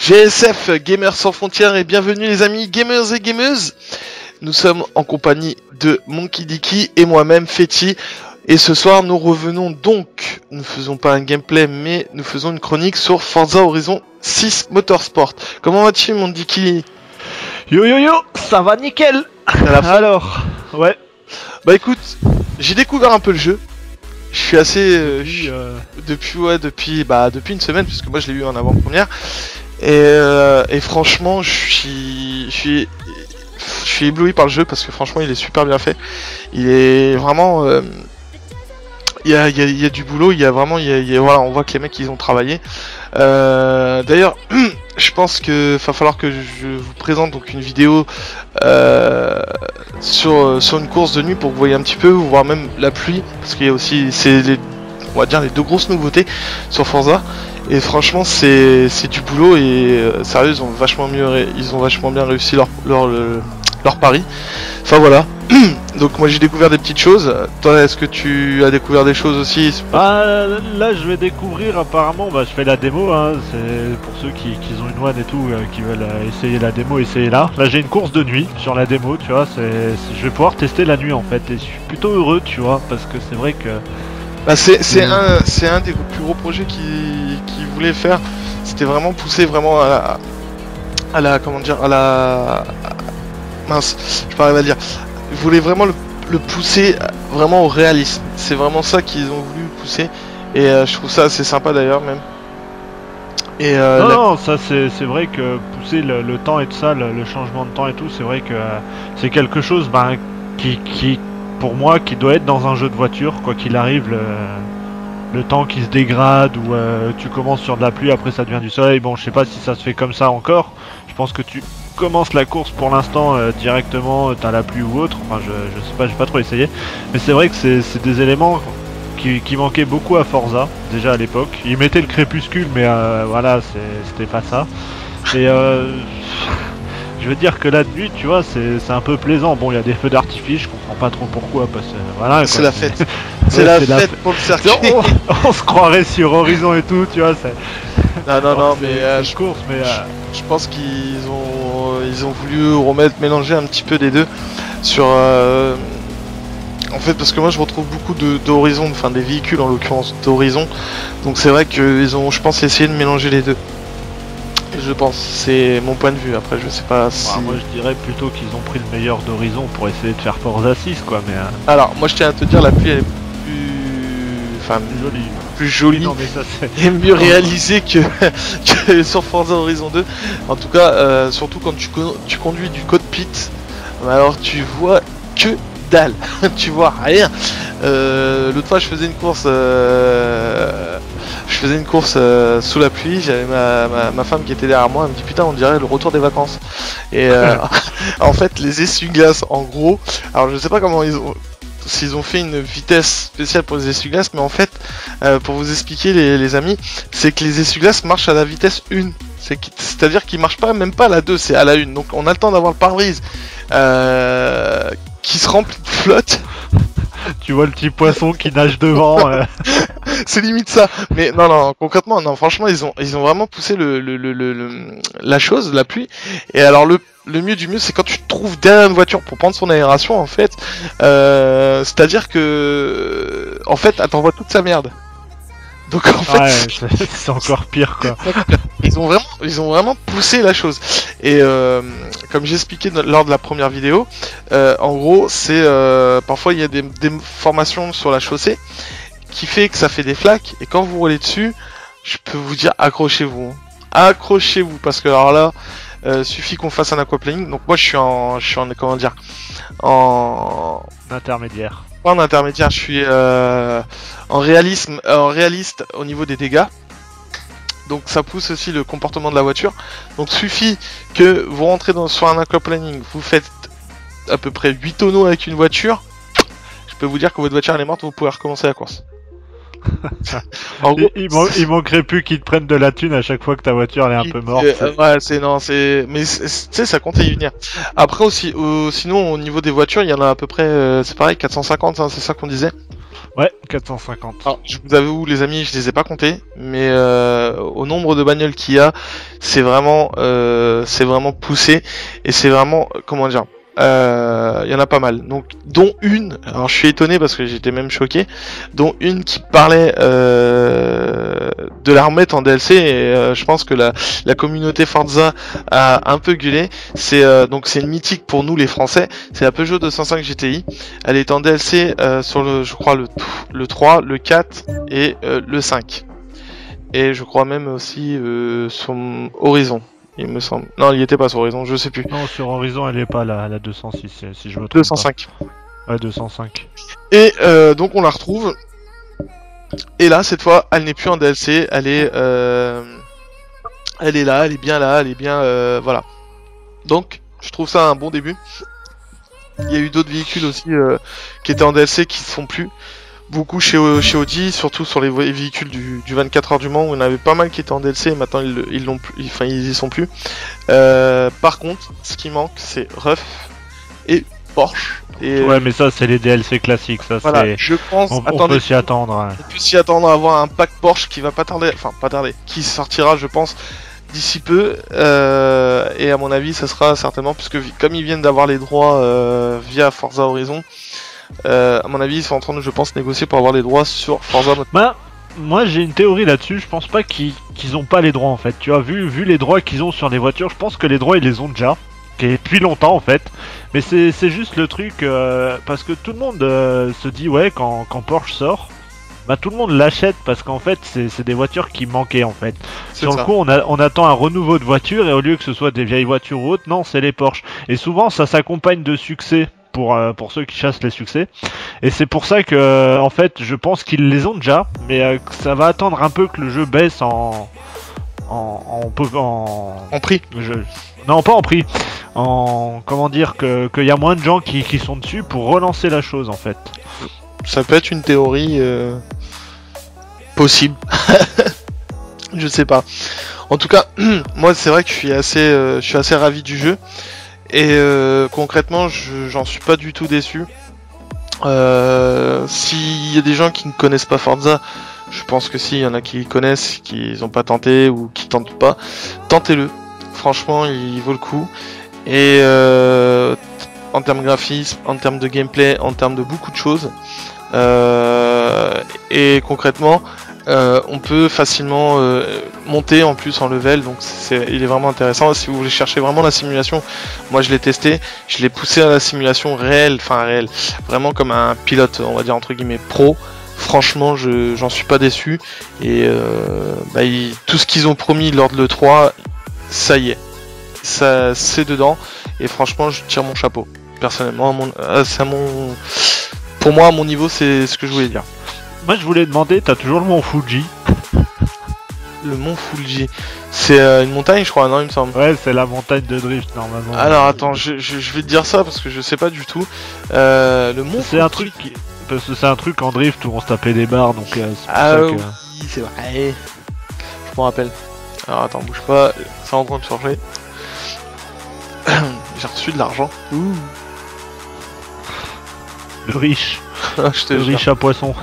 GSF, Gamers sans frontières, et bienvenue les amis gamers et gameuses. Nous sommes en compagnie de Monkey Dicky et moi-même Fetty. Et ce soir nous revenons donc, nous ne faisons pas un gameplay mais nous faisons une chronique sur Forza Horizon 6 Motorsport. Comment vas-tu mon Dicky? Yo yo yo, ça va nickel. Alors, ouais. Bah écoute, j'ai découvert un peu le jeu. Je suis assez... depuis une semaine, puisque moi je l'ai eu en avant-première. Et franchement, je suis ébloui par le jeu parce que franchement il est super bien fait. Il est vraiment... il y a du boulot, voilà, on voit que les mecs ils ont travaillé. D'ailleurs, je pense que va falloir que je vous présente donc une vidéo sur une course de nuit pour que vous voyez un petit peu, voire même la pluie, parce qu'il y a aussi on va dire les deux grosses nouveautés sur Forza. Et franchement c'est du boulot et sérieux ils ont vachement bien réussi leur pari. Enfin voilà. Donc moi j'ai découvert des petites choses. Toi est-ce que tu as découvert des choses aussi? Là je vais découvrir apparemment, je fais la démo, hein. C'est pour ceux qui ont une one et tout, qui veulent essayer la démo, essayer là. Là j'ai une course de nuit sur la démo, tu vois, je vais pouvoir tester la nuit en fait. Et je suis plutôt heureux, tu vois, parce que c'est vrai que... c'est un des plus gros projets qu'ils voulaient faire. C'était vraiment pousser vraiment à la comment dire, à la... Mince, je pas arriver à le dire. Ils voulaient vraiment le pousser vraiment au réalisme. C'est vraiment ça qu'ils ont voulu pousser. Et je trouve ça assez sympa d'ailleurs même. Et non, ça c'est vrai que pousser le temps et tout ça, le changement de temps et tout, c'est vrai que c'est quelque chose qui pour moi qui doit être dans un jeu de voiture, quoi qu'il arrive, le temps qui se dégrade ou tu commences sur de la pluie, après ça devient du soleil. Bon, je sais pas si ça se fait comme ça encore. Je pense que tu commences la course pour l'instant directement, t'as la pluie ou autre. Enfin, je sais pas, j'ai pas trop essayé. Mais c'est vrai que c'est des éléments qui manquaient beaucoup à Forza, déjà à l'époque. Ils mettaient le crépuscule, mais voilà, c'était pas ça. Et je veux dire que la nuit, tu vois, c'est un peu plaisant. Bon, il y a des feux d'artifice, je comprends pas trop pourquoi, parce que voilà. C'est la fête. C'est la fête pour le circuit. On se croirait sur Horizon et tout, tu vois. Non, mais je pense qu'ils ont voulu mélanger un petit peu des deux sur. En fait, parce que moi je retrouve beaucoup d'Horizon, enfin des véhicules en l'occurrence d'Horizon. Donc c'est vrai qu'ils ont, je pense, essayé de mélanger les deux. Je pense, c'est mon point de vue. Après, je sais pas si... moi, je dirais plutôt qu'ils ont pris le meilleur d'Horizon pour essayer de faire Forza 6, quoi. Mais alors, moi, je tiens à te dire, la pluie elle est plus jolie, non, mais ça, et mieux réalisée que sur Forza Horizon 2. En tout cas, surtout quand tu conduis du cockpit, alors tu vois que dalle, tu vois rien. L'autre fois, je faisais une course sous la pluie, j'avais ma femme qui était derrière moi, elle me dit putain on dirait le retour des vacances. Et en fait les essuie-glaces en gros, alors je sais pas comment s'ils ont fait une vitesse spéciale pour les essuie-glaces, mais en fait pour vous expliquer les amis, c'est que les essuie-glaces marchent à la vitesse 1. C'est-à-dire qu'ils marchent même pas à la 2, c'est à la 1. Donc on a le temps d'avoir le pare-brise qui se remplit de flotte. Tu vois le petit poisson qui nage devant. C'est limite ça. Mais non, concrètement, non, franchement, ils ont vraiment poussé la chose, la pluie. Et alors le mieux du mieux, c'est quand tu te trouves derrière une voiture pour prendre son aération, en fait. C'est-à-dire que, en fait, elle t'envoie toute sa merde. Donc en fait, ouais, c'est encore pire, quoi. Ils ont vraiment poussé la chose. Et comme j'expliquais lors de la première vidéo, en gros, c'est parfois il y a des formations sur la chaussée qui fait que ça fait des flaques. Et quand vous roulez dessus, je peux vous dire accrochez-vous, parce que alors là, suffit qu'on fasse un aquaplaning. Donc moi, je suis en comment dire, en intermédiaire. En intermédiaire, je suis en réaliste au niveau des dégâts. Donc ça pousse aussi le comportement de la voiture. Donc suffit que vous rentrez sur un aquaplaning, vous faites à peu près 8 tonneaux avec une voiture. Je peux vous dire que votre voiture elle est morte, vous pouvez recommencer la course. En gros, il manquerait plus qu'ils te prennent de la thune à chaque fois que ta voiture elle est un peu morte. Mais tu sais, ça compte y venir. Après aussi, sinon au niveau des voitures, il y en a à peu près, c'est pareil, 450, hein, c'est ça qu'on disait. Ouais, 450. Alors, je vous avoue, les amis, je les ai pas comptés, mais au nombre de bagnoles qu'il y a, c'est vraiment poussé et c'est vraiment, comment dire, il y en a pas mal. Donc, dont une, alors je suis étonné parce que j'étais même choqué, dont une qui parlait de la remettre en DLC et je pense que la communauté Forza a un peu gueulé. Donc c'est une mythique pour nous les Français. C'est la Peugeot 205 GTI. Elle est en DLC sur je crois le 3, le 4 et le 5. Et je crois même aussi sur Horizon, il me semble. Non, il était pas sur Horizon, je sais plus. Non, sur Horizon, elle est pas la 206, si je me trompe 205. Pas. Ouais, 205. Et donc on la retrouve. Et là, cette fois, elle n'est plus en DLC. Elle est là, elle est bien là, elle est bien, voilà. Donc, je trouve ça un bon début. Il y a eu d'autres véhicules aussi qui étaient en DLC qui ne sont plus. Beaucoup chez Audi, surtout sur les véhicules du 24 heures du Mans où il y en avait pas mal qui étaient en DLC et maintenant ils y sont plus. Par contre, ce qui manque, c'est Ruf et Porsche. Et ouais, mais ça, c'est les DLC classiques. Ça, voilà, c'est... je pense. On peut s'y attendre. Ouais. On peut s'y attendre à avoir un pack Porsche qui va pas tarder, qui sortira, je pense, d'ici peu. Et à mon avis, ça sera certainement, puisque comme ils viennent d'avoir les droits via Forza Horizon, à mon avis, ils sont en train de, je pense, négocier pour avoir les droits sur Forza Motorsport. Bah, moi j'ai une théorie là-dessus, je pense pas qu'ils ont pas les droits en fait. Tu as vu les droits qu'ils ont sur les voitures, je pense que les droits ils les ont déjà. Depuis longtemps en fait. Mais c'est juste le truc, parce que tout le monde se dit ouais quand Porsche sort, bah tout le monde l'achète parce qu'en fait c'est des voitures qui manquaient en fait. Sur le coup on attend un renouveau de voitures et au lieu que ce soit des vieilles voitures ou autres, non c'est les Porsche. Et souvent ça s'accompagne de succès. Pour ceux qui chassent les succès. Et c'est pour ça que, en fait, je pense qu'ils les ont déjà, mais ça va attendre un peu que le jeu baisse en prix. Non, pas en prix. Comment dire, qu'il y a moins de gens qui sont dessus pour relancer la chose, en fait. Ça peut être une théorie possible. Je sais pas. En tout cas, moi, c'est vrai que je suis assez ravi du jeu. Et concrètement, j'en suis pas du tout déçu. S'il y a des gens qui ne connaissent pas Forza, je pense que si, il y en a qui connaissent, qui n'ont pas tenté ou qui tentent pas, tentez-le. Franchement, il vaut le coup. Et en termes de graphisme, en termes de gameplay, en termes de beaucoup de choses. Et concrètement, on peut facilement monter en plus en level, donc il est vraiment intéressant. Si vous voulez chercher vraiment la simulation, moi je l'ai testé, je l'ai poussé à la simulation réelle, vraiment comme un pilote, on va dire entre guillemets pro. Franchement, j'en suis pas déçu et tout ce qu'ils ont promis lors de l'E3, ça y est, ça c'est dedans et franchement je tire mon chapeau. Personnellement, pour moi à mon niveau, c'est ce que je voulais dire. Moi je voulais demander, t'as toujours le mont Fuji? Le mont Fuji, c'est une montagne je crois, non il me semble. Ouais, c'est la montagne de drift normalement. Alors attends, je vais te dire ça parce que je sais pas du tout. Le mont c'est un truc, parce que c'est un truc en drift où on se tapait des barres, donc c'est pour ça que... oui, c'est vrai. Je m'en rappelle. Alors attends, bouge pas, c'est en train de changer. J'ai reçu de l'argent. Ouh. Le riche. Je te le riche à poisson.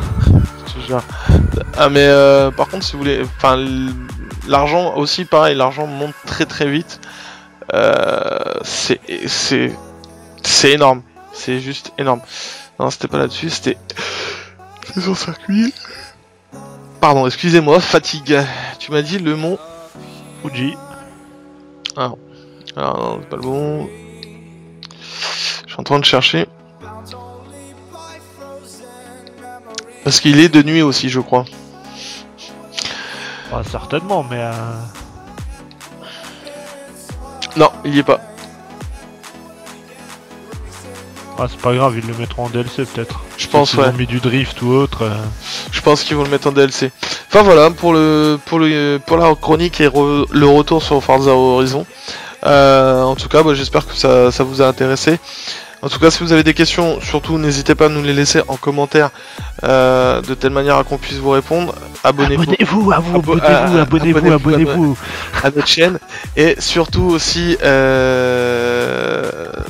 Ah mais par contre si vous voulez, l'argent aussi pareil, l'argent monte très très vite. C'est énorme, c'est juste énorme. Non c'était pas là-dessus, c'était sur circuit. Pardon, excusez-moi, fatigue. Tu m'as dit le mont Fuji. Ah non, c'est pas le bon. Je suis en train de chercher. Parce qu'il est de nuit aussi, je crois. Bah, certainement, mais... Non, il y est pas. Ah, c'est pas grave, ils le mettront en DLC peut-être. Je pense, ouais. Ils ont mis du drift ou autre. Je pense qu'ils vont le mettre en DLC. Enfin voilà, pour la chronique et le retour sur Forza Horizon. En tout cas, j'espère que ça vous a intéressé. En tout cas, si vous avez des questions, surtout n'hésitez pas à nous les laisser en commentaire, de telle manière à qu'on puisse vous répondre. Abonnez-vous à notre chaîne. Et surtout aussi,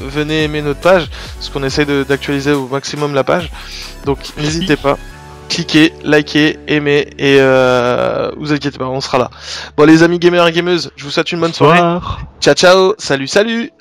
venez aimer notre page, parce qu'on essaye d'actualiser au maximum la page. Donc n'hésitez pas. cliquez, likez, aimez et vous inquiétez pas, on sera là. Bon les amis gamers et gameuses, je vous souhaite une bonne soirée. Ciao ciao, salut salut.